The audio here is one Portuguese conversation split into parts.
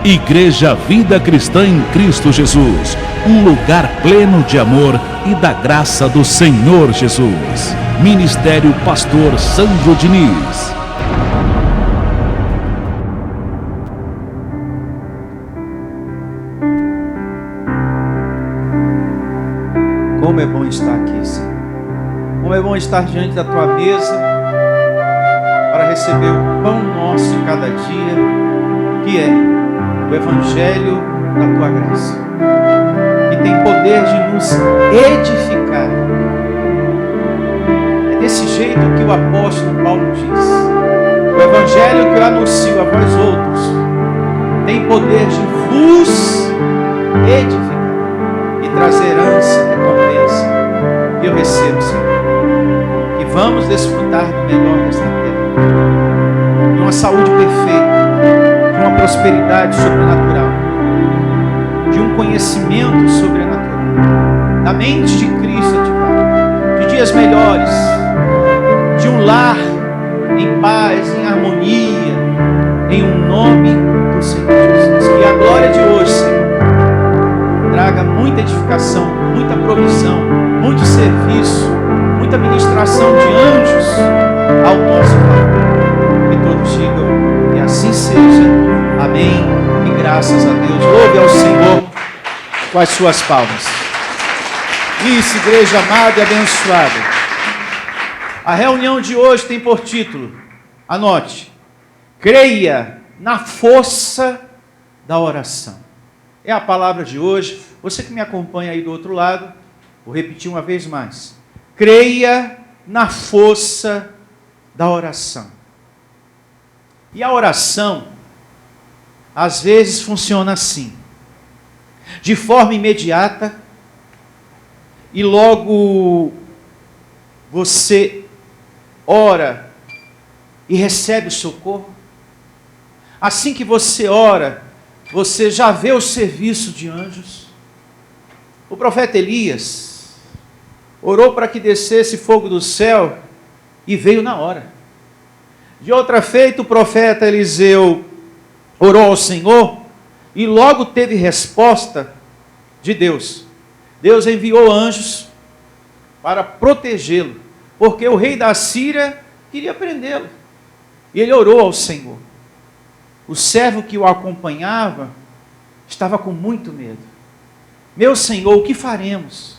Igreja Vida Cristã em Cristo Jesus, um lugar pleno de amor e da graça do Senhor Jesus. Ministério Pastor Sandro Diniz. Como é bom estar aqui, Senhor. Como é bom estar diante da Tua mesa para receber o pão nosso de cada dia, que é o Evangelho da Tua graça, que tem poder de nos edificar. É desse jeito que o apóstolo Paulo diz: o Evangelho que eu anuncio a vós outros tem poder de vos edificar e trazer herança, recompensa. E eu recebo, Senhor, que vamos desfrutar do melhor desta terra, de uma saúde perfeita, de uma prosperidade sobrenatural, de um conhecimento sobrenatural, da mente de Cristo ativada, de dias melhores, de um lar em paz, em harmonia, em um nome do Senhor Jesus. Que a glória de hoje, Senhor, traga muita edificação, muita provisão, muito serviço, muita ministração de anjos ao nosso favor. Que todos digam: e assim seja. Amém. E graças a Deus. Louve ao Senhor com as suas palmas. Isso, igreja amada e abençoada. A reunião de hoje tem por título, anote: creia na força da oração. É a palavra de hoje. Você que me acompanha aí do outro lado, vou repetir uma vez mais: creia na força da oração. E a oração, às vezes, funciona assim, de forma imediata, e logo você ora e recebe o socorro. Assim que você ora, você já vê o serviço de anjos. O profeta Elias orou para que descesse fogo do céu e veio na hora. De outra feita, o profeta Eliseu orou ao Senhor e logo teve resposta de Deus. Deus enviou anjos para protegê-lo, porque o rei da Síria queria prendê-lo. E ele orou ao Senhor. O servo que o acompanhava estava com muito medo. Meu Senhor, o que faremos?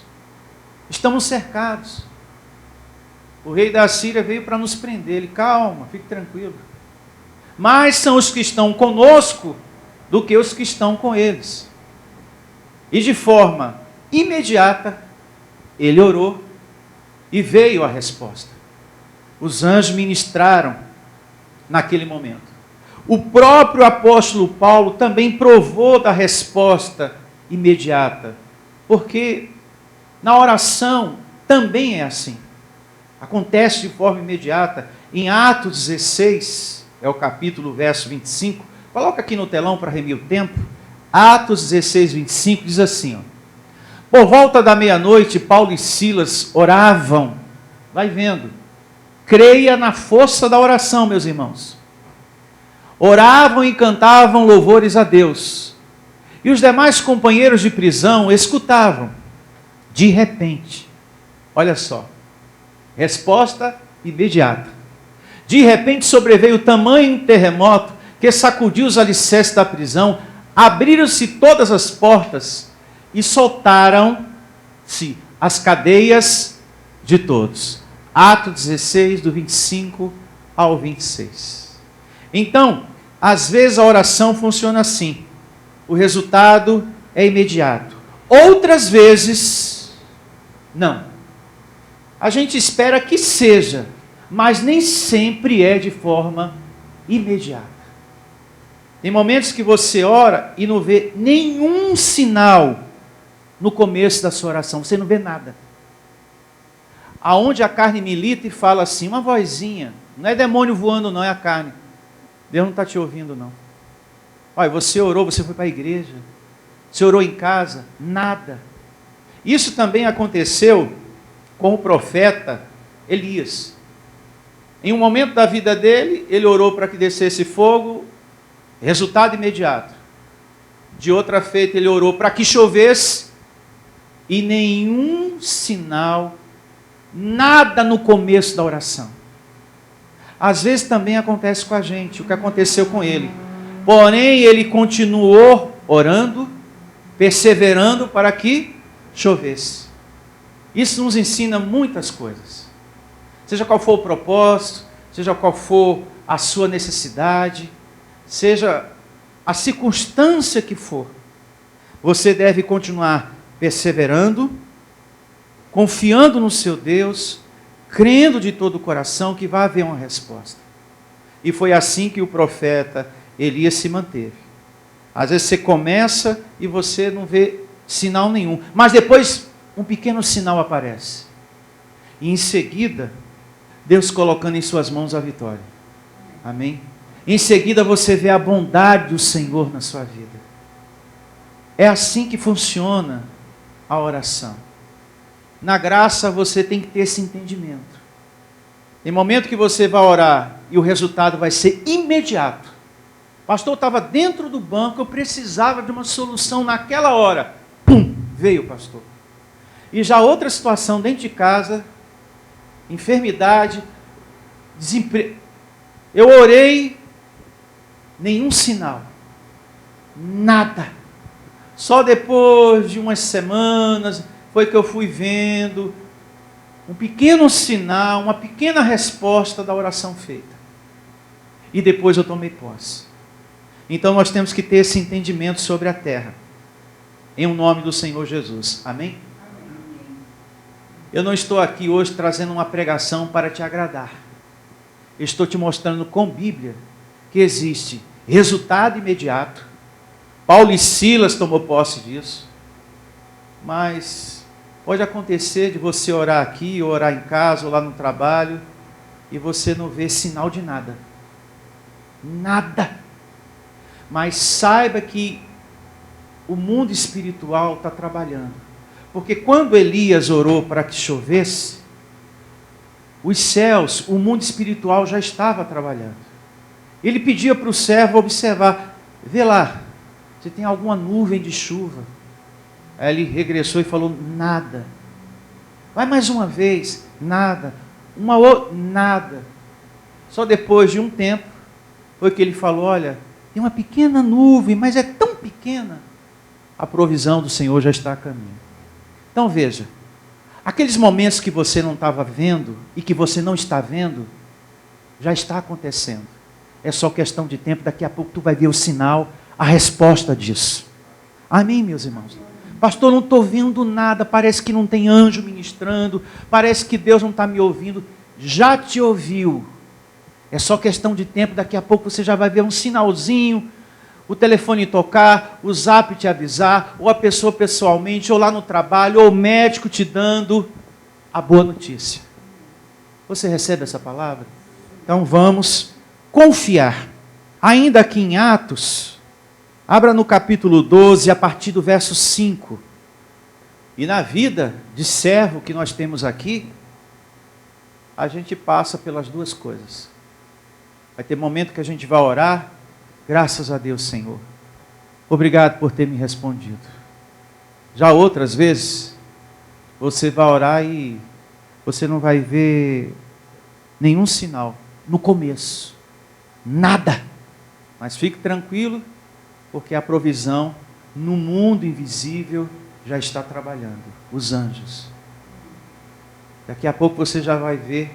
Estamos cercados. O rei da Síria veio para nos prender. Ele: calma, fique tranquilo. Mais são os que estão conosco do que os que estão com eles. E de forma imediata, ele orou e veio a resposta. Os anjos ministraram naquele momento. O próprio apóstolo Paulo também provou da resposta imediata, porque na oração também é assim. Acontece de forma imediata. Em Atos 16, é o capítulo, verso 25. Coloca aqui no telão para remir o tempo. Atos 16, 25 diz assim, ó: por volta da meia-noite, Paulo e Silas oravam. Vai vendo. Creia na força da oração, meus irmãos. Oravam e cantavam louvores a Deus. E os demais companheiros de prisão escutavam. De repente, olha só, resposta imediata. De repente sobreveio tamanho terremoto que sacudiu os alicerces da prisão, abriram-se todas as portas e soltaram-se as cadeias de todos. Atos 16, do 25 ao 26. Então, às vezes a oração funciona assim. O resultado é imediato. Outras vezes, não. A gente espera que seja, mas nem sempre é de forma imediata. Tem momentos que você ora e não vê nenhum sinal no começo da sua oração. Você não vê nada. Aonde a carne milita e fala assim, uma vozinha, não é demônio voando não, é a carne. Deus não está te ouvindo não. Olha, você orou, você foi para a igreja, você orou em casa, nada. Isso também aconteceu com o profeta Elias. Em um momento da vida dele, ele orou para que descesse fogo, resultado imediato. De outra feita, ele orou para que chovesse e nenhum sinal, nada no começo da oração. Às vezes também acontece com a gente, o que aconteceu com ele. Porém, ele continuou orando, perseverando para que chovesse. Isso nos ensina muitas coisas. Seja qual for o propósito, seja qual for a sua necessidade, seja a circunstância que for, você deve continuar perseverando, confiando no seu Deus, crendo de todo o coração que vai haver uma resposta. E foi assim que o profeta Elias se manteve. Às vezes você começa e você não vê sinal nenhum, mas depois um pequeno sinal aparece. E em seguida, Deus colocando em suas mãos a vitória. Amém? Em seguida você vê a bondade do Senhor na sua vida. É assim que funciona a oração. Na graça você tem que ter esse entendimento. Tem momento que você vai orar e o resultado vai ser imediato. Pastor, eu estava dentro do banco, eu precisava de uma solução naquela hora. Pum, veio o pastor. E já outra situação dentro de casa, enfermidade, desemprego. Eu orei, nenhum sinal, nada. Só depois de umas semanas foi que eu fui vendo um pequeno sinal, uma pequena resposta da oração feita. E depois eu tomei posse. Então nós temos que ter esse entendimento sobre a terra, em nome do Senhor Jesus. Amém? Eu não estou aqui hoje trazendo uma pregação para te agradar. Estou te mostrando com Bíblia que existe resultado imediato. Paulo e Silas tomou posse disso. Mas pode acontecer de você orar aqui, ou orar em casa, ou lá no trabalho, e você não vê sinal de nada. Nada. Mas saiba que o mundo espiritual está trabalhando. Porque quando Elias orou para que chovesse, os céus, o mundo espiritual já estava trabalhando. Ele pedia para o servo observar, vê lá, se tem alguma nuvem de chuva. Aí ele regressou e falou, nada. Vai mais uma vez, nada. Uma outra, nada. Só depois de um tempo, foi que ele falou, olha, tem uma pequena nuvem, mas é tão pequena. A provisão do Senhor já está a caminho. Então veja, aqueles momentos que você não estava vendo e que você não está vendo, já está acontecendo. É só questão de tempo, daqui a pouco tu vai ver o sinal, a resposta disso. Amém, meus irmãos? Pastor, não estou vendo nada, parece que não tem anjo ministrando, parece que Deus não está me ouvindo. Já te ouviu. É só questão de tempo, daqui a pouco você já vai ver um sinalzinho, o telefone tocar, o zap te avisar, ou a pessoa pessoalmente, ou lá no trabalho, ou o médico te dando a boa notícia. Você recebe essa palavra? Então vamos confiar. Ainda aqui em Atos, abra no capítulo 12, a partir do verso 5. E na vida de servo que nós temos aqui, a gente passa pelas duas coisas. Vai ter momento que a gente vai orar, graças a Deus, Senhor. Obrigado por ter me respondido. Já outras vezes, você vai orar e você não vai ver nenhum sinal no começo. Nada. Mas fique tranquilo, porque a provisão no mundo invisível já está trabalhando. Os anjos. Daqui a pouco você já vai ver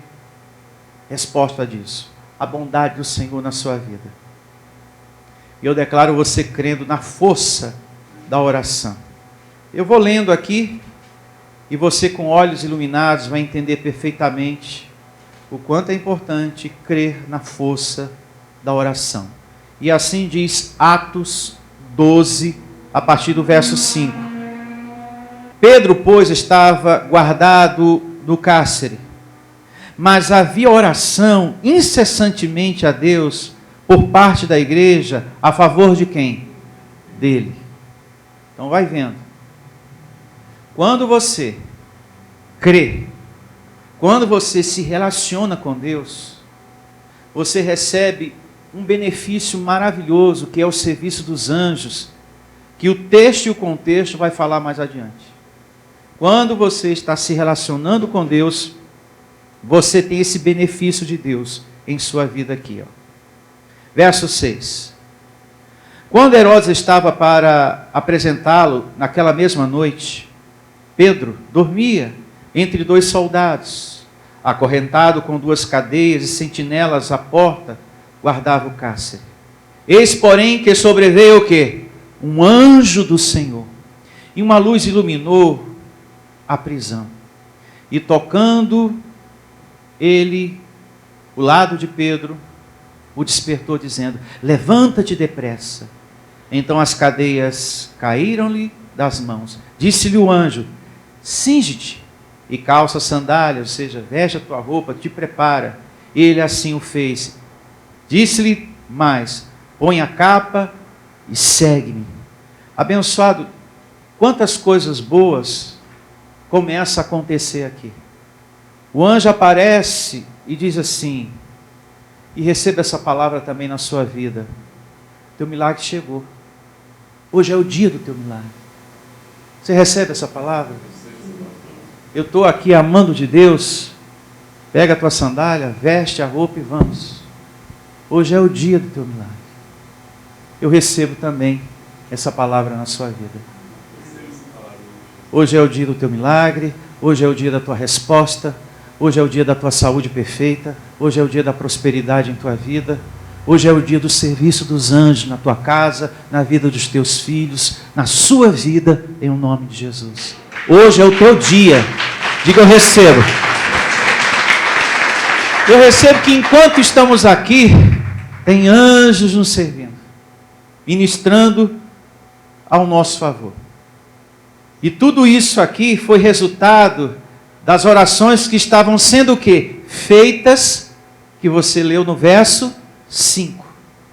resposta disso. A bondade do Senhor na sua vida. E eu declaro você crendo na força da oração. Eu vou lendo aqui, e você com olhos iluminados vai entender perfeitamente o quanto é importante crer na força da oração. E assim diz Atos 12, a partir do verso 5. Pedro, pois, estava guardado no cárcere, mas havia oração incessantemente a Deus por parte da igreja a favor de quem? Dele. Então vai vendo. Quando você crê, quando você se relaciona com Deus, você recebe um benefício maravilhoso, que é o serviço dos anjos, que o texto e o contexto vai falar mais adiante. Quando você está se relacionando com Deus, você tem esse benefício de Deus em sua vida aqui. Ó. Verso 6. Quando Herodes estava para apresentá-lo naquela mesma noite, Pedro dormia entre 2 soldados, acorrentado com 2 cadeias e sentinelas à porta, guardava o cárcere. Eis, porém, que sobreveio o quê? Um anjo do Senhor, e uma luz iluminou a prisão. E tocando ele o lado de Pedro, o despertou, dizendo: levanta-te depressa. Então as cadeias caíram-lhe das mãos. Disse-lhe o anjo: cinge-te e calça as sandálias, ou seja, veste a tua roupa, te prepara. Ele assim o fez. Disse-lhe mais: põe a capa e segue-me. Abençoado, quantas coisas boas começam a acontecer aqui. O anjo aparece e diz assim, e receba essa palavra também na sua vida: teu milagre chegou. Hoje é o dia do teu milagre. Você recebe essa palavra? Eu estou aqui amando de Deus. Pega a tua sandália, veste a roupa e vamos. Hoje é o dia do teu milagre. Eu recebo também essa palavra na sua vida. Hoje é o dia do teu milagre. Hoje é o dia da tua resposta. Hoje é o dia da tua saúde perfeita. Hoje é o dia da prosperidade em tua vida. Hoje é o dia do serviço dos anjos na tua casa, na vida dos teus filhos, na sua vida, em nome de Jesus. Hoje é o teu dia. Diga: eu recebo. Eu recebo que enquanto estamos aqui, tem anjos nos servindo, ministrando ao nosso favor. E tudo isso aqui foi resultado das orações que estavam sendo o quê? Feitas, que você leu no verso 5.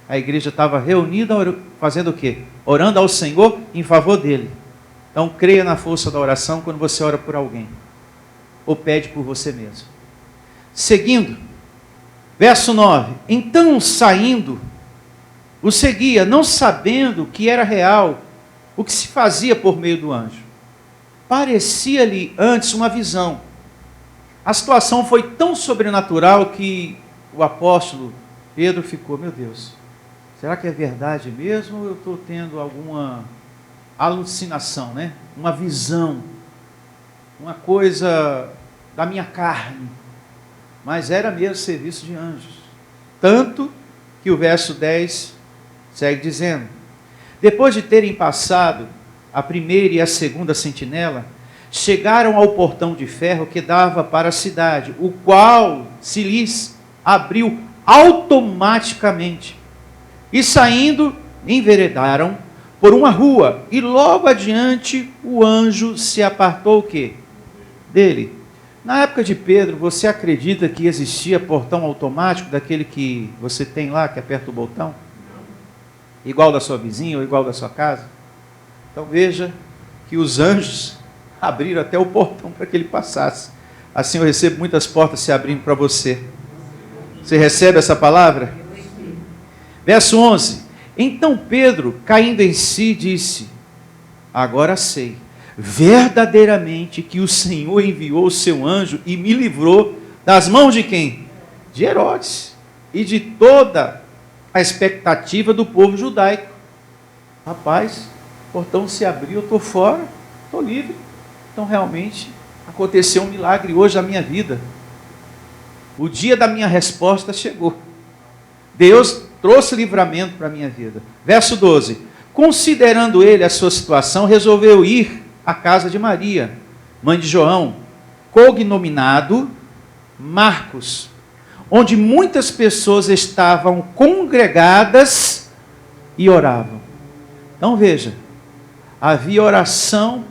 A igreja estava reunida, fazendo o quê? Orando ao Senhor em favor dele. Então creia na força da oração quando você ora por alguém, ou pede por você mesmo. Seguindo, verso 9. Então saindo, o seguia, não sabendo que era real o que se fazia por meio do anjo. Parecia-lhe antes uma visão. A situação foi tão sobrenatural que o apóstolo Pedro ficou: meu Deus, será que é verdade mesmo ou eu estou tendo alguma alucinação, né? Uma visão, uma coisa da minha carne? Mas era mesmo serviço de anjos. Tanto que o verso 10 segue dizendo: depois de terem passado a primeira e a segunda sentinela, chegaram ao portão de ferro que dava para a cidade, o qual se lhes abriu automaticamente. E saindo, enveredaram por uma rua, e logo adiante o anjo se apartou o quê? Dele. Na época de Pedro, você acredita que existia portão automático, daquele que você tem lá, que aperta o botão? Igual da sua vizinha ou igual da sua casa? Então veja que os anjos abriram até o portão para que ele passasse. Assim eu recebo muitas portas se abrindo para você. Você recebe essa palavra? Verso 11. Então Pedro, caindo em si, disse: agora sei verdadeiramente que o Senhor enviou o seu anjo e me livrou das mãos de quem? De Herodes e de toda a expectativa do povo judaico. Rapaz, o portão se abriu, eu estou fora, estou livre. Então realmente aconteceu um milagre hoje na minha vida. O dia da minha resposta chegou. Deus trouxe livramento para a minha vida. Verso 12. Considerando ele a sua situação, resolveu ir à casa de Maria, mãe de João, cognominado Marcos, onde muitas pessoas estavam congregadas e oravam. Então veja, havia oração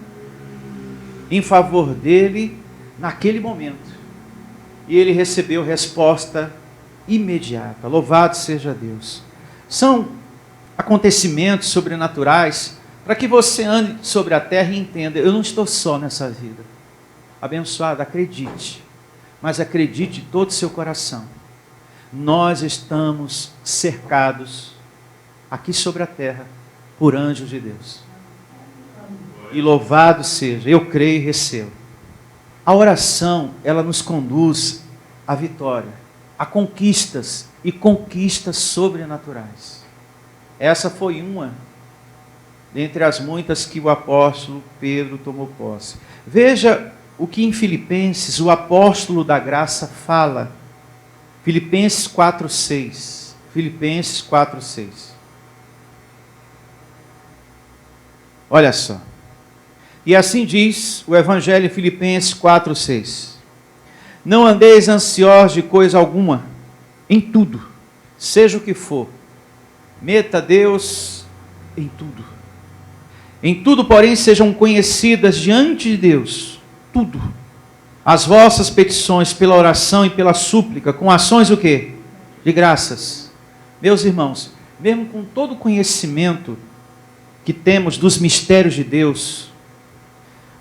em favor dele naquele momento. E ele recebeu resposta imediata. Louvado seja Deus. São acontecimentos sobrenaturais para que você ande sobre a terra e entenda: eu não estou só nessa vida. Abençoado, acredite. Mas acredite de todo o seu coração. Nós estamos cercados aqui sobre a terra por anjos de Deus. E louvado seja, eu creio e recebo. A oração, ela nos conduz à vitória, a conquistas e conquistas sobrenaturais. Essa foi uma dentre as muitas que o apóstolo Pedro tomou posse. Veja o que em Filipenses o apóstolo da graça fala. Filipenses 4:6. Filipenses 4:6. Olha só. E assim diz o Evangelho em Filipenses 4:6. Não andeis ansiosos de coisa alguma, em tudo, seja o que for, meta Deus em tudo. Em tudo, porém, sejam conhecidas diante de Deus, tudo, as vossas petições pela oração e pela súplica, com ações o quê? De graças. Meus irmãos, mesmo com todo o conhecimento que temos dos mistérios de Deus,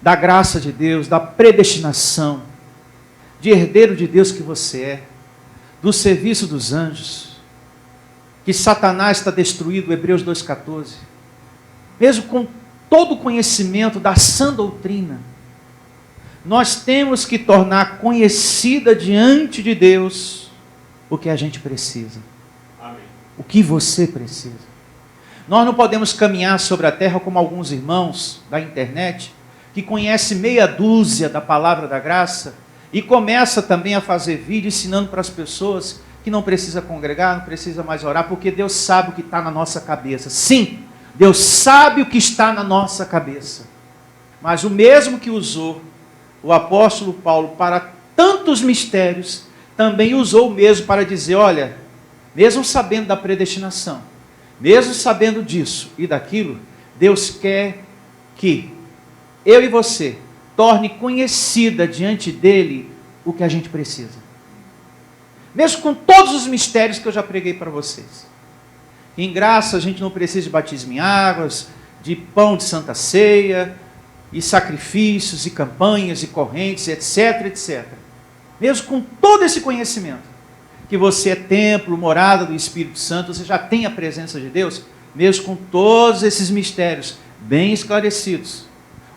da graça de Deus, da predestinação, de herdeiro de Deus que você é, do serviço dos anjos, que Satanás está destruído, Hebreus 2,14, mesmo com todo o conhecimento da sã doutrina, nós temos que tornar conhecida diante de Deus o que a gente precisa. Amém. O que você precisa. Nós não podemos caminhar sobre a terra como alguns irmãos da internet, que conhecem meia dúzia da palavra da graça, e começa também a fazer vídeo ensinando para as pessoas que não precisa congregar, não precisa mais orar, porque Deus sabe o que está na nossa cabeça. Sim, Deus sabe o que está na nossa cabeça. Mas o mesmo que usou o apóstolo Paulo para tantos mistérios, também usou o mesmo para dizer, olha, mesmo sabendo da predestinação, mesmo sabendo disso e daquilo, Deus quer que eu e você torne conhecida diante dele o que a gente precisa. Mesmo com todos os mistérios que eu já preguei para vocês. Em graça a gente não precisa de batismo em águas, de pão de santa ceia, e sacrifícios, e campanhas, e correntes, etc, etc. Mesmo com todo esse conhecimento, que você é templo, morada do Espírito Santo, você já tem a presença de Deus, mesmo com todos esses mistérios bem esclarecidos,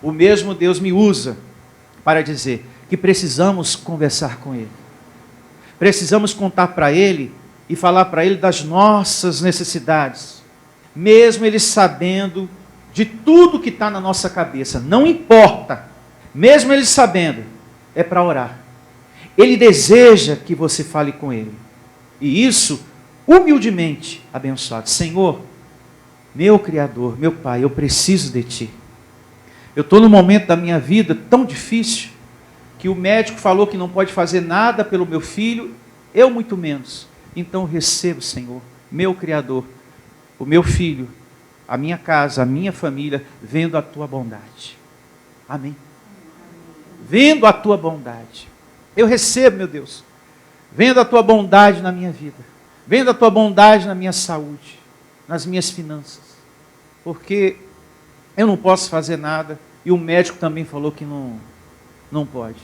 o mesmo Deus me usa para dizer que precisamos conversar com Ele. Precisamos contar para Ele e falar para Ele das nossas necessidades, mesmo Ele sabendo de tudo que está na nossa cabeça, não importa, mesmo Ele sabendo, é para orar. Ele deseja que você fale com Ele, e isso, humildemente, abençoado. Senhor, meu Criador, meu Pai, eu preciso de Ti. Eu estou num momento da minha vida tão difícil, que o médico falou que não pode fazer nada pelo meu filho, eu muito menos. Então recebo, Senhor, meu Criador, o meu filho, a minha casa, a minha família, vendo a Tua bondade. Amém. Vendo a Tua bondade. Eu recebo, meu Deus, vendo a Tua bondade na minha vida, vendo a Tua bondade na minha saúde, nas minhas finanças, porque eu não posso fazer nada, e o médico também falou que não pode.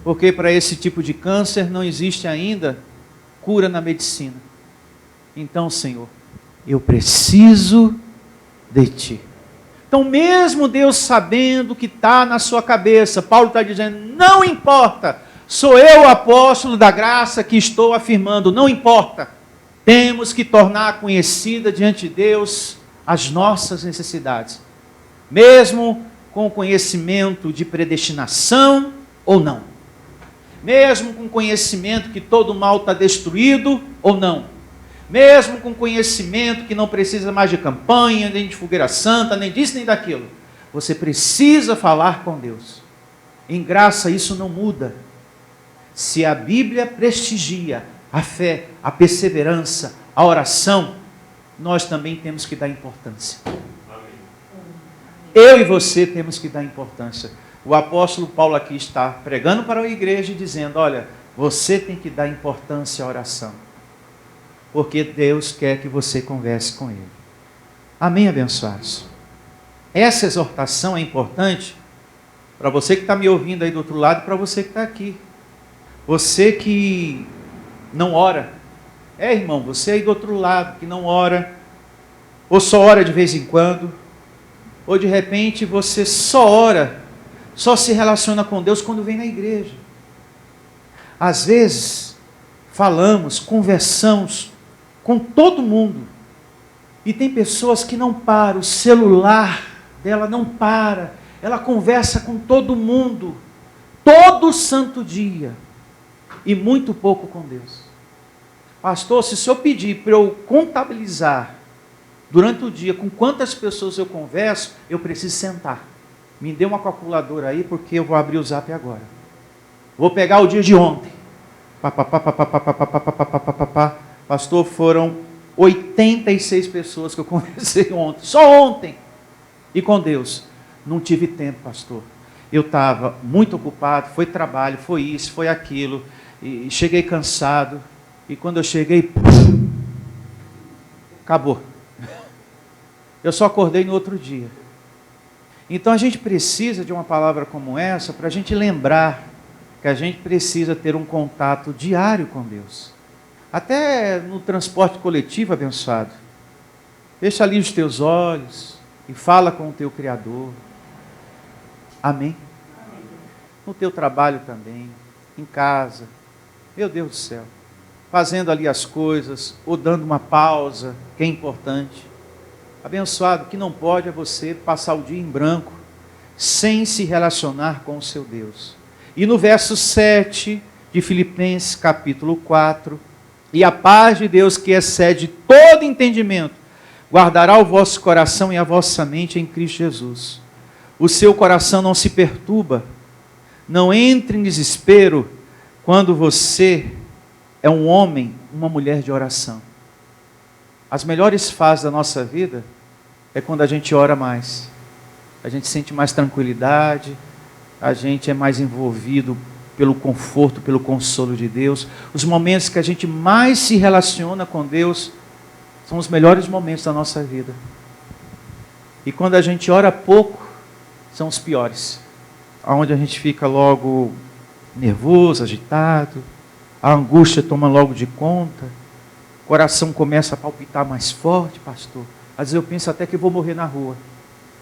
Porque para esse tipo de câncer não existe ainda cura na medicina. Então, Senhor, eu preciso de Ti. Então, mesmo Deus sabendo o que está na sua cabeça, Paulo está dizendo, não importa, sou eu o apóstolo da graça que estou afirmando, não importa. Temos que tornar conhecida diante de Deus as nossas necessidades, mesmo com o conhecimento de predestinação ou não, mesmo com conhecimento que todo mal está destruído ou não, mesmo com conhecimento que não precisa mais de campanha, nem de fogueira santa, nem disso nem daquilo, você precisa falar com Deus. Em graça isso não muda. Se a Bíblia prestigia a fé, a perseverança, a oração, nós também temos que dar importância. Eu e você temos que dar importância. O apóstolo Paulo aqui está pregando para a igreja e dizendo, olha, você tem que dar importância à oração, porque Deus quer que você converse com Ele. Amém, abençoados? Essa exortação é importante para você que está me ouvindo aí do outro lado e para você que está aqui. Você que não ora. Irmão, você aí do outro lado que não ora, ou só ora de vez em quando, Ou de repente você só ora, só se relaciona com Deus quando vem na igreja. Às vezes, falamos, conversamos com todo mundo. E tem pessoas que não param, o celular dela não para. Ela conversa com todo mundo, todo santo dia. E muito pouco com Deus. Pastor, se o senhor pedir para eu contabilizar durante o dia com quantas pessoas eu converso, eu preciso sentar. Me dê uma calculadora aí, porque eu vou abrir o Zap agora. Vou pegar o dia de ontem. Pastor, foram 86 pessoas que eu conversei ontem. Só ontem. E com Deus, não tive tempo, pastor. Eu estava muito ocupado, foi trabalho, foi isso, foi aquilo. E cheguei cansado. E quando eu cheguei, acabou. Eu só acordei no outro dia. Então a gente precisa de uma palavra como essa para a gente lembrar que a gente precisa ter um contato diário com Deus. Até no transporte coletivo, abençoado. Fecha ali os teus olhos e fala com o teu Criador. Amém? Amém. No teu trabalho também, em casa. Meu Deus do céu. Fazendo ali as coisas, ou dando uma pausa, que é importante. Abençoado, o que não pode é você passar o dia em branco, sem se relacionar com o seu Deus. E no verso 7 de Filipenses capítulo 4, e a paz de Deus que excede todo entendimento, guardará o vosso coração e a vossa mente em Cristo Jesus. O seu coração não se perturba, não entre em desespero quando você é um homem, uma mulher de oração. As melhores fases da nossa vida é quando a gente ora mais. A gente sente mais tranquilidade, a gente é mais envolvido pelo conforto, pelo consolo de Deus. Os momentos que a gente mais se relaciona com Deus são os melhores momentos da nossa vida. E quando a gente ora pouco, são os piores. Onde a gente fica logo nervoso, agitado, a angústia toma logo de conta, o coração começa a palpitar mais forte, pastor. Às vezes eu penso até que eu vou morrer na rua.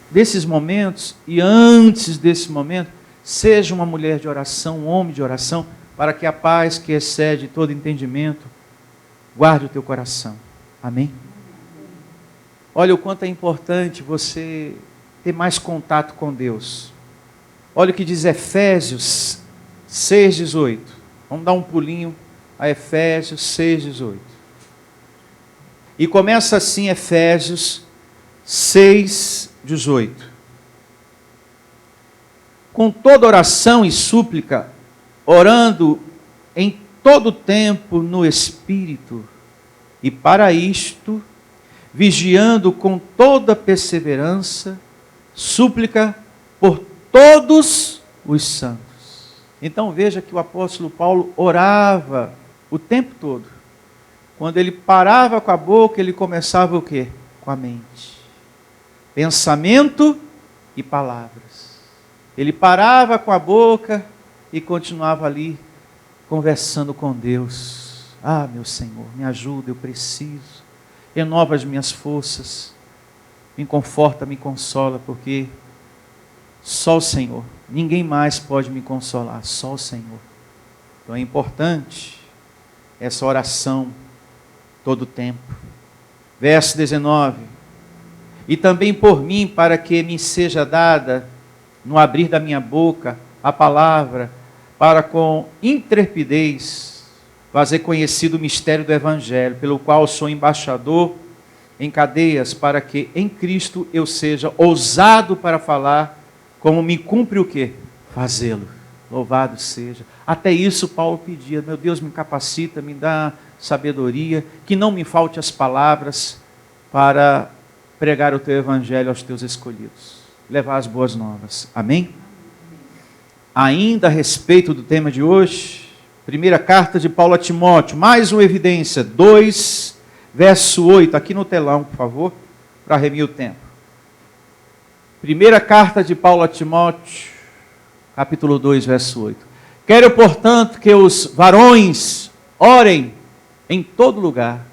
Desses momentos, e antes desse momento, seja uma mulher de oração, um homem de oração, para que a paz que excede todo entendimento, guarde o teu coração. Amém? Olha o quanto é importante você ter mais contato com Deus. Olha o que diz Efésios 6,18. Vamos dar um pulinho a Efésios 6,18. E começa assim Efésios 6,18. Com toda oração e súplica, orando em todo tempo no Espírito, e para isto, vigiando com toda perseverança, súplica por todos os santos. Então veja que o apóstolo Paulo orava o tempo todo. Quando ele parava com a boca, ele começava o quê? Com a mente. Pensamento e palavras. Ele parava com a boca e continuava ali conversando com Deus. Ah, meu Senhor, me ajuda, eu preciso. Renova as minhas forças. Me conforta, me consola, porque só o Senhor. Ninguém mais pode me consolar, só o Senhor. Então é importante essa oração todo o tempo. Verso 19. E também por mim, para que me seja dada, no abrir da minha boca, a palavra, para com intrepidez fazer conhecido o mistério do Evangelho, pelo qual sou embaixador em cadeias, para que em Cristo eu seja ousado para falar, como me cumpre o quê? Fazê-lo. Louvado seja. Até isso Paulo pedia, meu Deus, me capacita, me dá sabedoria, que não me falte as palavras para pregar o teu Evangelho aos teus escolhidos. Levar as boas novas. Amém? Ainda a respeito do tema de hoje, primeira carta de Paulo a Timóteo, mais uma evidência, 2, verso 8, aqui no telão, por favor, para remir o tempo. Primeira carta de Paulo a Timóteo, capítulo 2, verso 8. Quero, portanto, que os varões orem em todo lugar,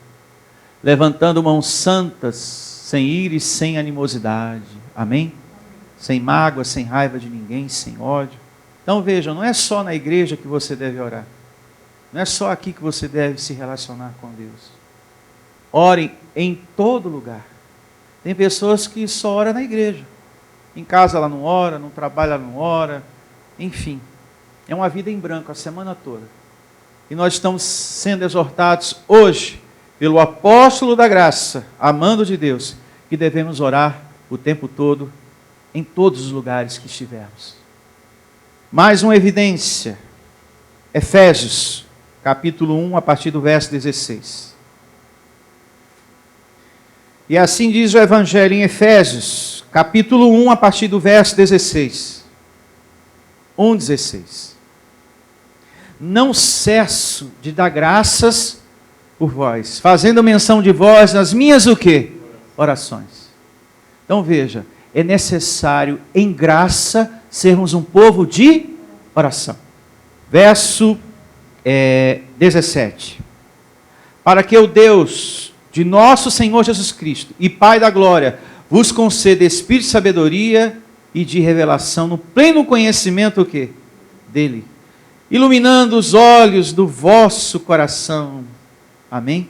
levantando mãos santas, sem ira e sem animosidade. Amém? sem mágoa, sem raiva de ninguém, sem ódio. Então vejam, não é só na igreja que você deve orar. Não é só aqui que você deve se relacionar com Deus. Orem em todo lugar. Tem pessoas que só oram na igreja. Em casa ela não ora, no trabalho ela não ora. Enfim, é uma vida em branco a semana toda. E nós estamos sendo exortados hoje, pelo apóstolo da graça, amando de Deus, que devemos orar o tempo todo, em todos os lugares que estivermos. Mais uma evidência. Efésios, capítulo 1, a partir do verso 16. E assim diz o Evangelho em Efésios, capítulo 1, a partir do verso 16. 1:16. Não cesso de dar graças por vós, fazendo menção de vós nas minhas o quê? Orações. Então veja, é necessário em graça sermos um povo de oração. Verso 17. Para que o Deus de nosso Senhor Jesus Cristo e Pai da glória vos conceda espírito de sabedoria e de revelação no pleno conhecimento o quê? Dele. Iluminando os olhos do vosso coração. Amém?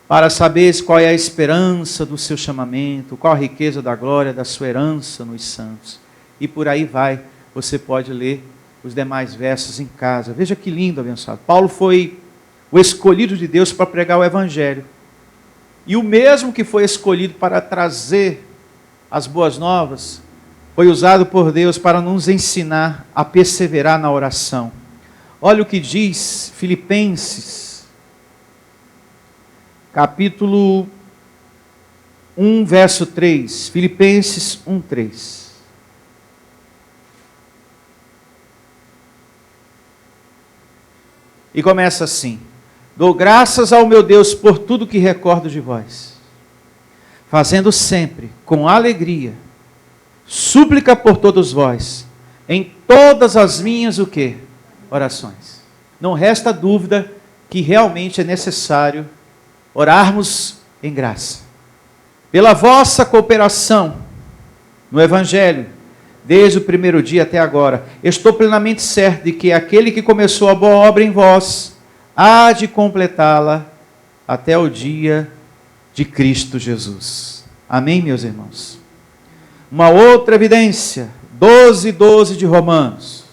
Para saberes qual é a esperança do seu chamamento, qual a riqueza da glória da sua herança nos santos. E por aí vai, você pode ler os demais versos em casa. Veja que lindo, abençoado. Paulo foi o escolhido de Deus para pregar o Evangelho. E o mesmo que foi escolhido para trazer as boas novas, foi usado por Deus para nos ensinar a perseverar na oração. Olha o que diz Filipenses, capítulo 1, verso 3. Filipenses 1, 3. E começa assim: dou graças ao meu Deus por tudo que recordo de vós, fazendo sempre com alegria súplica por todos vós, em todas as minhas o quê? Orações. Não resta dúvida que realmente é necessário orarmos em graça. Pela vossa cooperação no Evangelho, desde o primeiro dia até agora, estou plenamente certo de que aquele que começou a boa obra em vós, há de completá-la até o dia de Cristo Jesus. Amém, meus irmãos? Uma outra evidência, 12:12 de Romanos.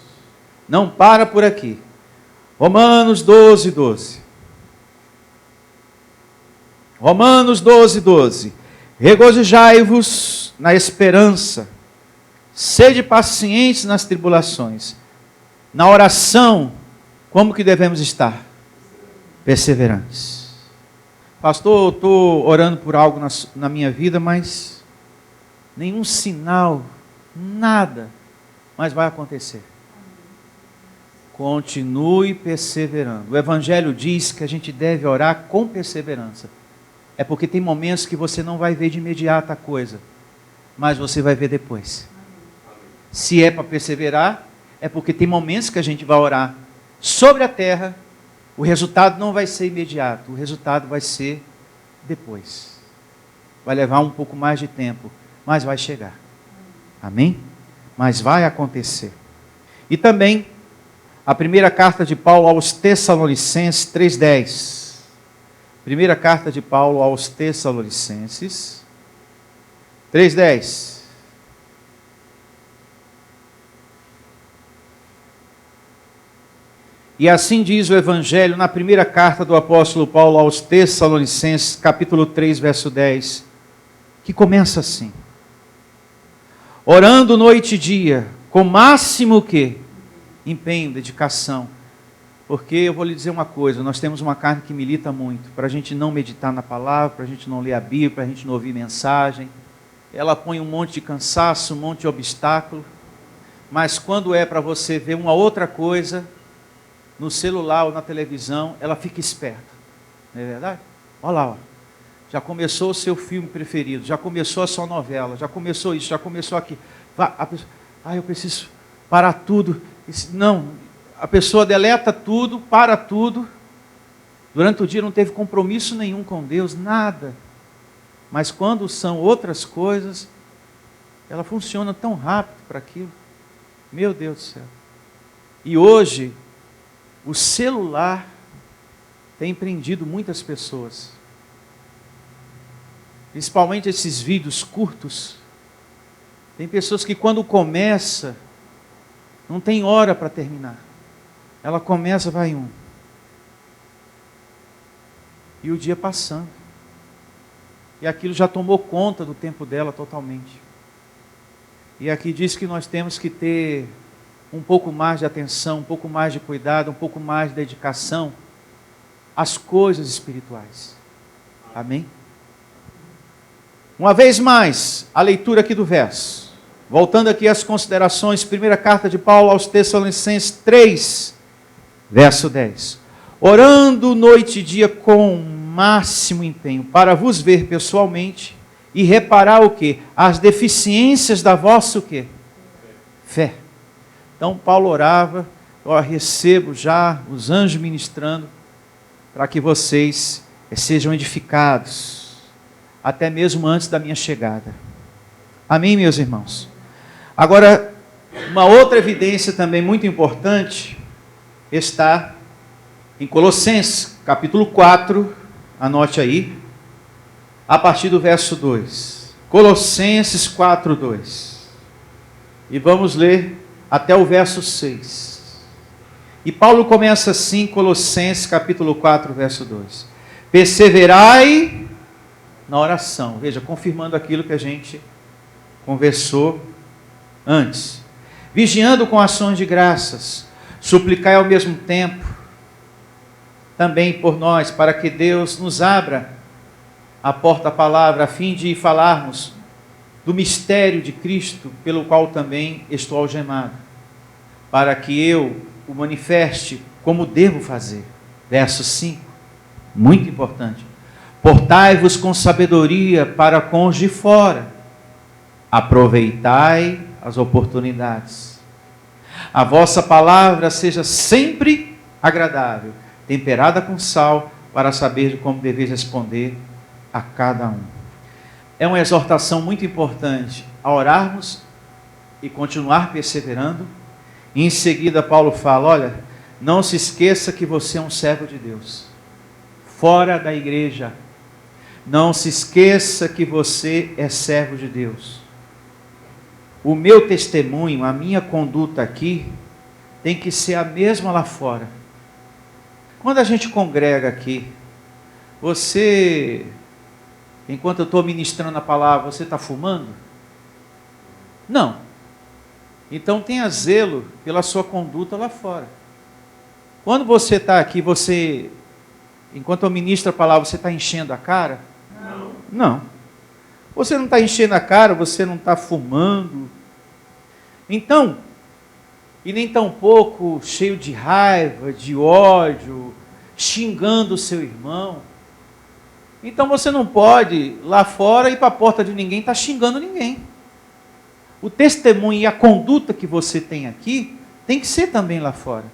Não para por aqui. Romanos 12:12. Romanos 12:12. Regozijai-vos na esperança, sede pacientes nas tribulações. Na oração, como que devemos estar? Perseverantes. Pastor, eu estou orando por algo na minha vida, mas nenhum sinal, nada, mas vai acontecer. Continue perseverando. O Evangelho diz que a gente deve orar com perseverança. É porque tem momentos que você não vai ver de imediato a coisa, mas você vai ver depois. Se é para perseverar, é porque tem momentos que a gente vai orar sobre a terra, o resultado não vai ser imediato, o resultado vai ser depois. Vai levar um pouco mais de tempo, mas vai chegar. Amém? Mas vai acontecer. E também, a primeira carta de Paulo aos Tessalonicenses 3:10. Primeira carta de Paulo aos Tessalonicenses 3:10. E assim diz o Evangelho na primeira carta do apóstolo Paulo aos Tessalonicenses, capítulo 3, verso 10, que começa assim: orando noite e dia, com máximo que? Empenho, dedicação. Porque eu vou lhe dizer uma coisa, nós temos uma carne que milita muito, para a gente não meditar na palavra, para a gente não ler a Bíblia, para a gente não ouvir mensagem. Ela põe um monte de cansaço, um monte de obstáculo, mas quando é para você ver uma outra coisa, no celular ou na televisão, ela fica esperta. Não é verdade? Olha lá, ó. Já começou o seu filme preferido, já começou a sua novela, já começou isso, já começou aquilo. Eu preciso parar tudo. Não, a pessoa deleta tudo, para tudo. Durante o dia não teve compromisso nenhum com Deus, nada. Mas quando são outras coisas, Ela funciona tão rápido para aquilo. Meu Deus do céu. E hoje, o celular tem prendido muitas pessoas. Principalmente esses vídeos curtos. Tem pessoas que quando começa, não tem hora para terminar. Ela começa, vai um. E o dia passando. E aquilo já tomou conta do tempo dela totalmente. E aqui diz que nós temos que ter um pouco mais de atenção, um pouco mais de cuidado, um pouco mais de dedicação às coisas espirituais. Amém? Uma vez mais, a leitura aqui do verso. Voltando aqui às considerações, primeira carta de Paulo aos Tessalonicenses 3, verso 10. Orando noite e dia com máximo empenho, para vos ver pessoalmente e reparar o quê? As deficiências da vossa o quê? Fé. Então Paulo orava, eu recebo já os anjos ministrando, para que vocês sejam edificados, até mesmo antes da minha chegada. Amém, meus irmãos? Agora, uma outra evidência também muito importante, está em Colossenses, capítulo 4, anote aí, a partir do verso 2. Colossenses 4, 2. E vamos ler até o verso 6. E Paulo começa assim, Colossenses capítulo 4, verso 2. Perseverai na oração. Veja, confirmando aquilo que a gente conversou antes. Vigiando com ações de graças. Suplicai ao mesmo tempo também por nós, para que Deus nos abra a porta à palavra, a fim de falarmos do mistério de Cristo, pelo qual também estou algemado, para que eu o manifeste como devo fazer. Verso 5, muito importante. Portai-vos com sabedoria para com os de fora, aproveitai as oportunidades. A vossa palavra seja sempre agradável, temperada com sal, para saber como deveis responder a cada um. É uma exortação muito importante a orarmos e continuar perseverando. E em seguida Paulo fala, olha, não se esqueça que você é um servo de Deus, fora da igreja. Não se esqueça que você é servo de Deus. O meu testemunho, a minha conduta aqui, tem que ser a mesma lá fora. Quando a gente congrega aqui, você, enquanto eu estou ministrando a palavra, você está fumando? Não. Então tenha zelo pela sua conduta lá fora. Quando você está aqui, você, enquanto eu ministro a palavra, você está enchendo a cara? Não. Não. Você não está enchendo a cara, você não está fumando. Então, e nem tampouco cheio de raiva, de ódio, xingando o seu irmão. Então você não pode lá fora ir para a porta de ninguém, estar xingando ninguém. O testemunho e a conduta que você tem aqui, tem que ser também lá fora.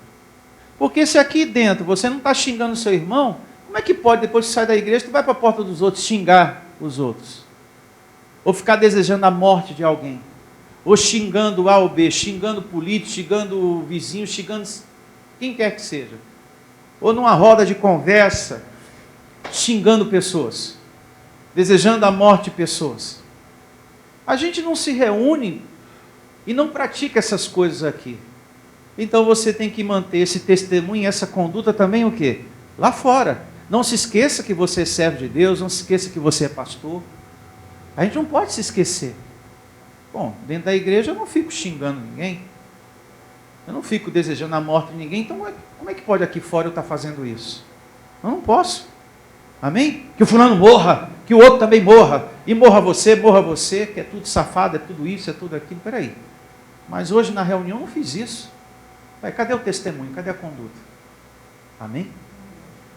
Porque se aqui dentro você não está xingando o seu irmão, como é que pode, depois que sai da igreja, tu vai para a porta dos outros xingar os outros? Ou ficar desejando a morte de alguém? Ou xingando A ou B, xingando o político, xingando o vizinho, xingando quem quer que seja. Ou numa roda de conversa, xingando pessoas, desejando a morte de pessoas. A gente não se reúne e não pratica essas coisas aqui. Então você tem que manter esse testemunho, essa conduta também o quê? Lá fora. Não se esqueça que você é servo de Deus, não se esqueça que você é pastor. A gente não pode se esquecer. Bom, dentro da igreja eu não fico xingando ninguém. Eu não fico desejando a morte de ninguém. Então como é que pode aqui fora eu estar fazendo isso? Eu não posso. Amém? Que o fulano morra, que o outro também morra. E morra você, que é tudo safado, é tudo isso, é tudo aquilo. Peraí. Mas hoje na reunião eu não fiz isso. Cadê o testemunho? Cadê a conduta? Amém?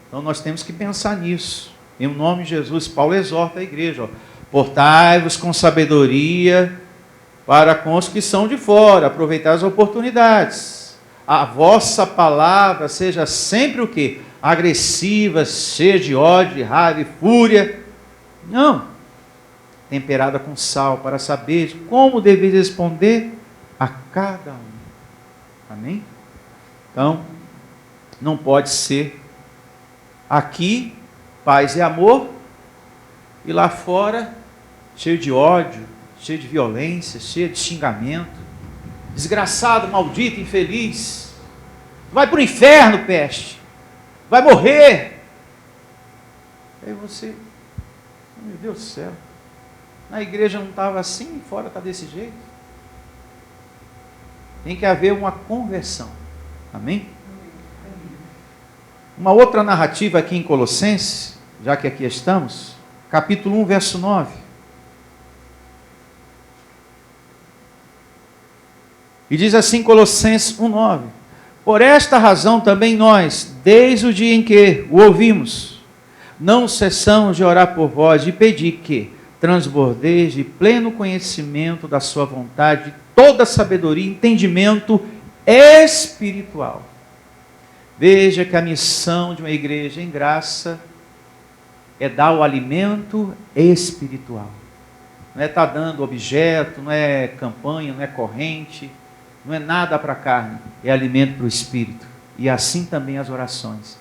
Então nós temos que pensar nisso. Em nome de Jesus, Paulo exorta a igreja. Ó, portai-vos com sabedoria para com os que são de fora, aproveitar as oportunidades. A vossa palavra seja sempre o quê? Agressiva, cheia de ódio, de raiva e fúria. Não. temperada com sal, para saber como deveis responder a cada um. Amém? Então, não pode ser aqui paz e amor, e lá fora cheio de ódio, cheio de violência, cheio de xingamento. Desgraçado, maldito, infeliz. Vai para o inferno, peste. Vai morrer. Aí você, meu Deus do céu, na igreja não estava assim, fora está desse jeito. Tem que haver uma conversão. Amém? Uma outra narrativa aqui em Colossenses, já que aqui estamos, capítulo 1, verso 9. E diz assim Colossenses 1, 9. Por esta razão também nós, desde o dia em que o ouvimos, não cessamos de orar por vós e pedir que transbordeis de pleno conhecimento da sua vontade, toda sabedoria e entendimento espiritual. Veja que a missão de uma igreja em graça é dar o alimento espiritual. Não é estar dando objeto, não é campanha, não é corrente, não é nada para a carne, é alimento para o espírito. E assim também as orações.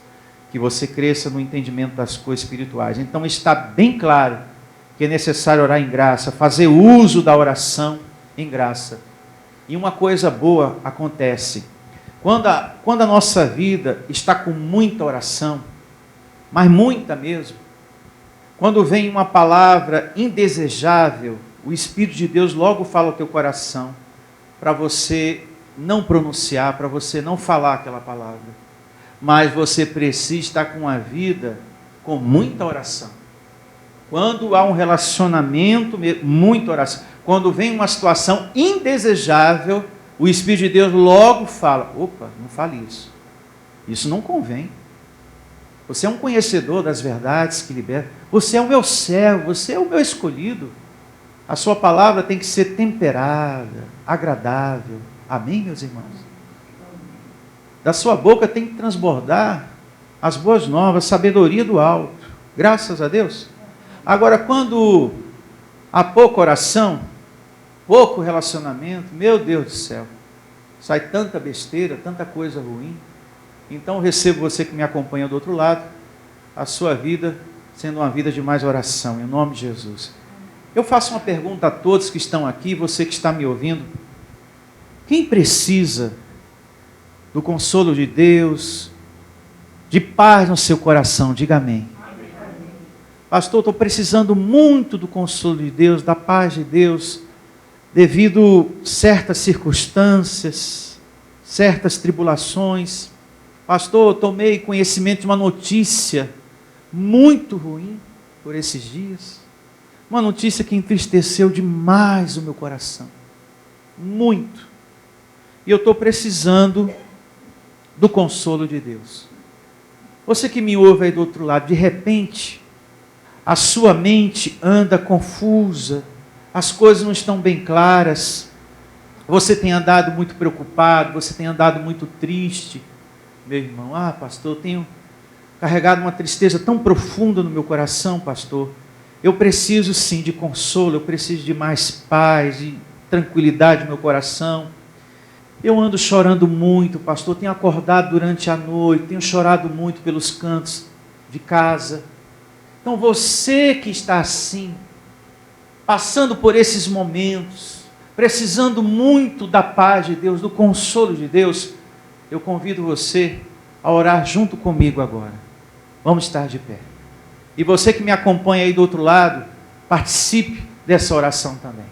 Que você cresça no entendimento das coisas espirituais. Então está bem claro que é necessário orar em graça, fazer uso da oração em graça. E uma coisa boa acontece. Quando a nossa vida está com muita oração, mas muita mesmo, quando vem uma palavra indesejável, o Espírito de Deus logo fala ao teu coração, para você não pronunciar, para você não falar aquela palavra. Mas você precisa estar com a vida com muita oração. Quando há um relacionamento, muita oração. Quando vem uma situação indesejável, o Espírito de Deus logo fala, opa, não fale isso. Isso não convém. Você é um conhecedor das verdades que liberta. Você é o meu servo, você é o meu escolhido. A sua palavra tem que ser temperada, agradável. Amém, meus irmãos? Da sua boca tem que transbordar as boas novas, sabedoria do alto. Graças a Deus. Agora, quando há pouca oração, pouco relacionamento, meu Deus do céu, sai tanta besteira, tanta coisa ruim. Então recebo você que me acompanha do outro lado, a sua vida sendo uma vida de mais oração, em nome de Jesus. Eu faço uma pergunta a todos que estão aqui, você que está me ouvindo. Quem precisa do consolo de Deus, de paz no seu coração? Diga amém. Pastor, estou precisando muito do consolo de Deus, da paz de Deus, devido a certas circunstâncias, certas tribulações. Pastor, tomei conhecimento de uma notícia muito ruim por esses dias. Uma notícia que entristeceu demais o meu coração. Muito. E eu estou precisando do consolo de Deus. Você que me ouve aí do outro lado, de repente, a sua mente anda confusa, as coisas não estão bem claras, você tem andado muito preocupado, você tem andado muito triste. Meu irmão, pastor, eu tenho carregado uma tristeza tão profunda no meu coração, pastor. Eu preciso sim de consolo, eu preciso de mais paz, de tranquilidade no meu coração. Eu ando chorando muito, pastor, tenho acordado durante a noite, tenho chorado muito pelos cantos de casa. Então você que está assim, passando por esses momentos, precisando muito da paz de Deus, do consolo de Deus, eu convido você a orar junto comigo agora. Vamos estar de pé. E você que me acompanha aí do outro lado, participe dessa oração também.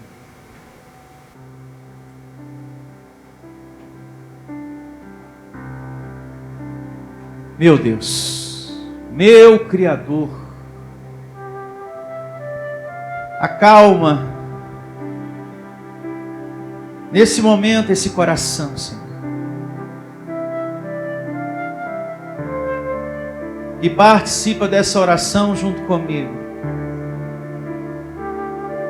Meu Deus, meu Criador, acalma nesse momento esse coração, Senhor. E participa dessa oração junto comigo.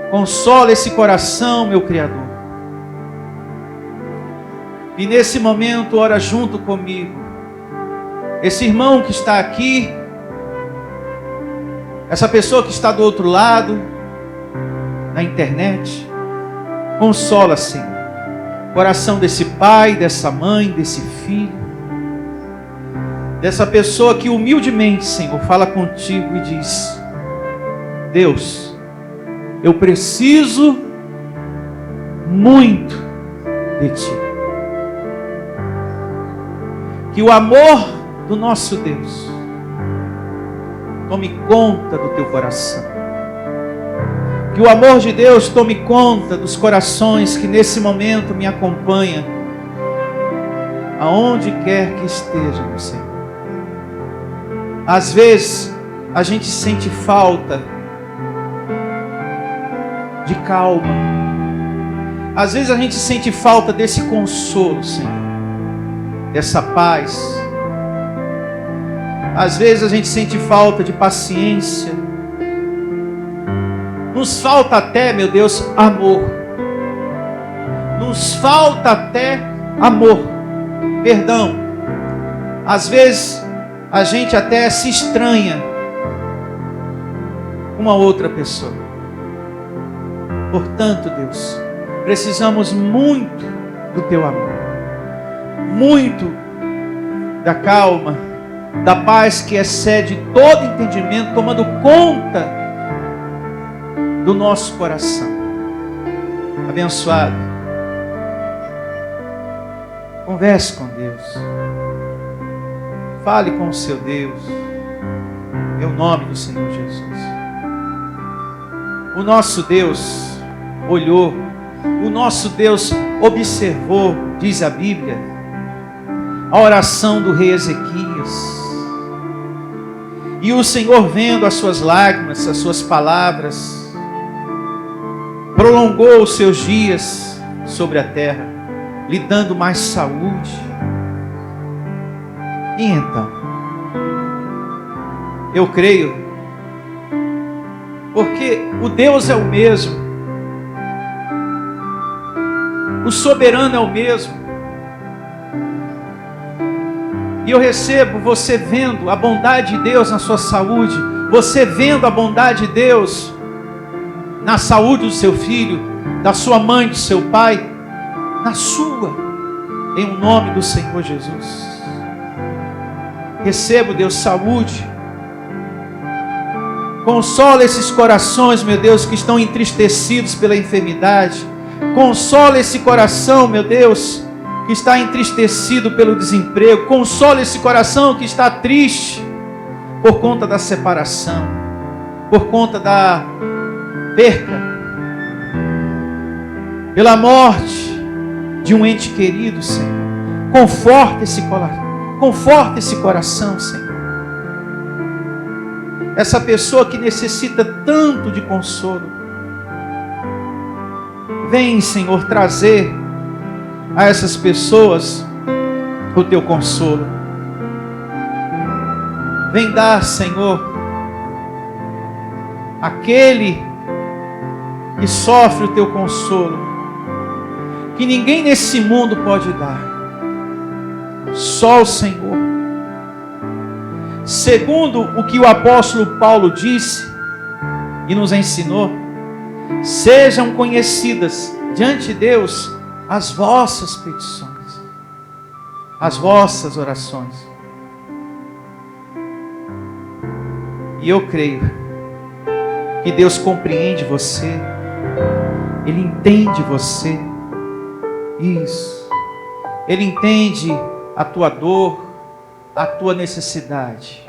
Consola esse coração, meu Criador. E nesse momento ora junto comigo. Esse irmão que está aqui, essa pessoa que está do outro lado, na internet. Consola, Senhor, o coração desse pai, dessa mãe, desse filho, dessa pessoa que humildemente, Senhor, fala contigo e diz: Deus, eu preciso muito de Ti. Que o amor do nosso Deus tome conta do teu coração. Que o amor de Deus tome conta dos corações que nesse momento me acompanham, aonde quer que estejam, Senhor. Às vezes a gente sente falta de calma. Às vezes a gente sente falta desse consolo, Senhor, dessa paz. Às vezes a gente sente falta de paciência. Nos falta até, meu Deus, amor. Nos falta até amor. Perdão. Às vezes a gente até se estranha com uma outra pessoa. Portanto, Deus, precisamos muito do teu amor. Muito da calma, da paz que excede todo entendimento, tomando conta do nosso coração. Abençoado. Converse com Deus. Fale com o seu Deus. Em nome do Senhor Jesus. O nosso Deus olhou, o nosso Deus observou, diz a Bíblia, a oração do rei Ezequias. E o Senhor, vendo as suas lágrimas, as suas palavras, prolongou os seus dias sobre a terra, lhe dando mais saúde. E então, eu creio, porque o Deus é o mesmo, o soberano é o mesmo, e eu recebo você vendo a bondade de Deus na sua saúde, você vendo a bondade de Deus na saúde do seu filho, da sua mãe, do seu pai, na sua, em o nome do Senhor Jesus. Recebo, Deus, saúde. Consola esses corações, meu Deus, que estão entristecidos pela enfermidade. Consola esse coração, meu Deus, que está entristecido pelo desemprego. Consola esse coração que está triste por conta da separação, por conta da perca, pela morte de um ente querido, Senhor. Conforta esse coração, Senhor. Essa pessoa que necessita tanto de consolo. Vem, Senhor, trazer a essas pessoas o teu consolo. Vem dar, Senhor, aquele que sofre o teu consolo, que ninguém nesse mundo pode dar, só o Senhor. Segundo o que o apóstolo Paulo disse e nos ensinou, sejam conhecidas diante de Deus as vossas petições, as vossas orações. E eu creio que Deus compreende você, Ele entende você. Isso. Ele entende a tua dor, a tua necessidade.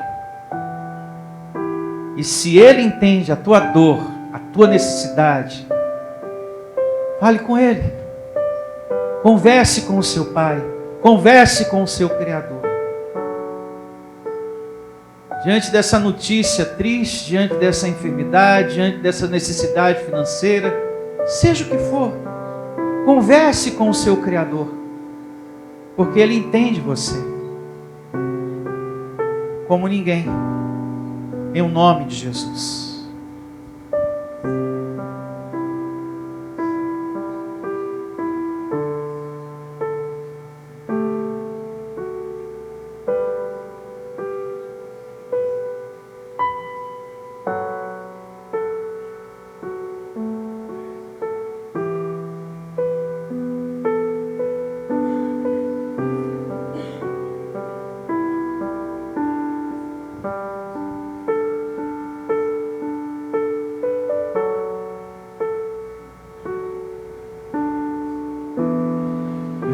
E se Ele entende a tua dor, a tua necessidade, fale com Ele. Converse com o seu Pai. Converse com o seu Criador. Diante dessa notícia triste, diante dessa enfermidade, diante dessa necessidade financeira, seja o que for, converse com o seu Criador, porque Ele entende você como ninguém, em o nome de Jesus.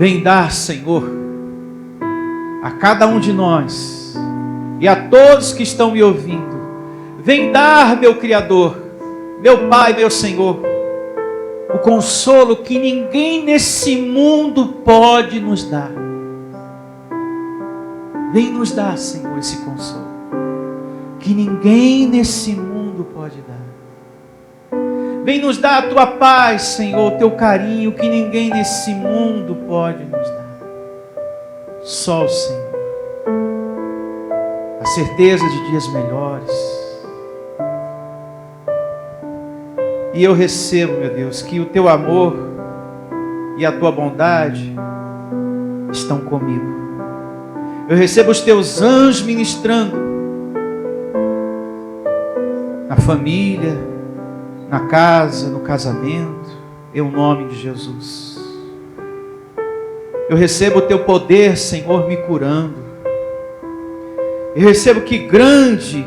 vem dar, Senhor, a cada um de nós e a todos que estão me ouvindo, vem dar, meu Criador, meu Pai, meu Senhor, o consolo que ninguém nesse mundo pode nos dar. Vem nos dar, Senhor, esse consolo que ninguém nesse mundo pode dar. Vem nos dar a tua paz, Senhor, o teu carinho que ninguém nesse mundo pode nos dar. Só o Senhor. A certeza de dias melhores. E eu recebo, meu Deus, que o teu amor e a tua bondade estão comigo. Eu recebo os teus anjos ministrando na família, na casa, no casamento, em nome de Jesus. Eu recebo o teu poder, Senhor, me curando. Eu recebo que grande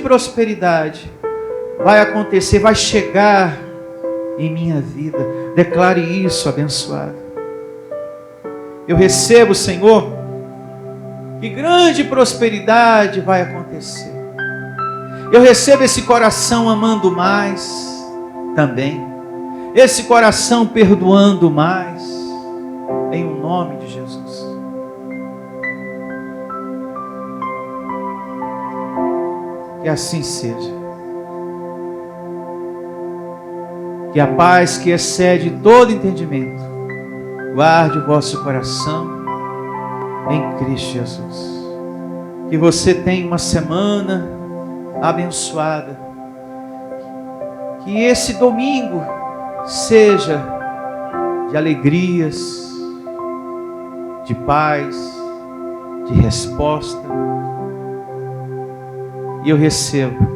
prosperidade vai acontecer, vai chegar em minha vida. Declare isso, abençoado. Eu recebo, Senhor, que grande prosperidade vai acontecer. Eu recebo esse coração amando mais também. Esse coração perdoando mais. Em o nome de Jesus. Que assim seja. Que a paz que excede todo entendimento guarde o vosso coração em Cristo Jesus. Que você tenha uma semana abençoada. Que esse domingo seja de alegrias, de paz, de resposta. E eu recebo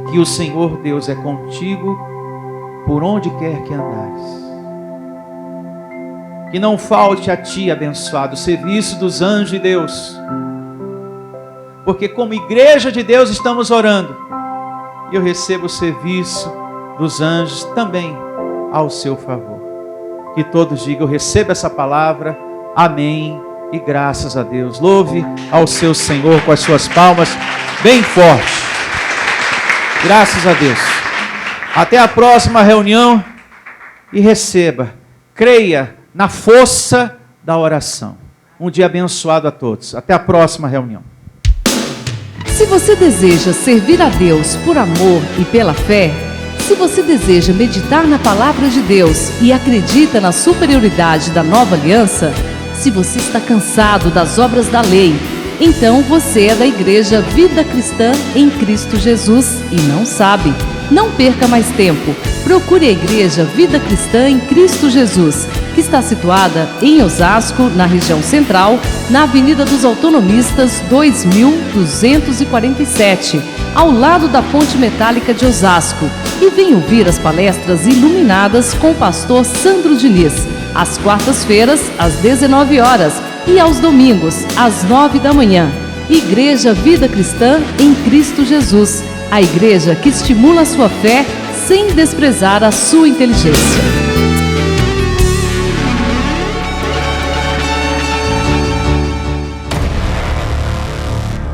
que o Senhor Deus é contigo por onde quer que andares. Que não falte a ti, abençoado, o serviço dos anjos de Deus. Porque como igreja de Deus estamos orando. E eu recebo o serviço dos anjos também ao seu favor. Que todos digam, eu recebo essa palavra. Amém. E graças a Deus. Louve ao seu Senhor com as suas palmas bem forte. Graças a Deus. Até a próxima reunião. E receba, creia na força da oração. Um dia abençoado a todos. Até a próxima reunião. Se você deseja servir a Deus por amor e pela fé, se você deseja meditar na palavra de Deus e acredita na superioridade da nova aliança, se você está cansado das obras da lei, então você é da Igreja Vida Cristã em Cristo Jesus e não sabe. Não perca mais tempo. Procure a Igreja Vida Cristã em Cristo Jesus, que está situada em Osasco, na região central, na Avenida dos Autonomistas 2247, ao lado da Ponte Metálica de Osasco. E venha ouvir as palestras iluminadas com o pastor Sandro Diniz, às quartas-feiras, às 19 horas e aos domingos, às 9 da manhã. Igreja Vida Cristã em Cristo Jesus, a igreja que estimula a sua fé sem desprezar a sua inteligência.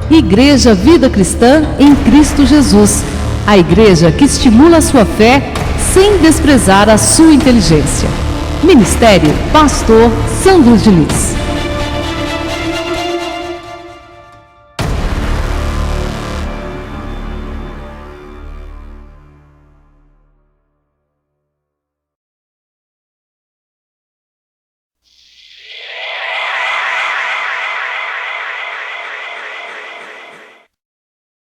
Igreja Vida Cristã em Cristo Jesus, a igreja que estimula a sua fé sem desprezar a sua inteligência. Ministério Pastor Sandro Diniz.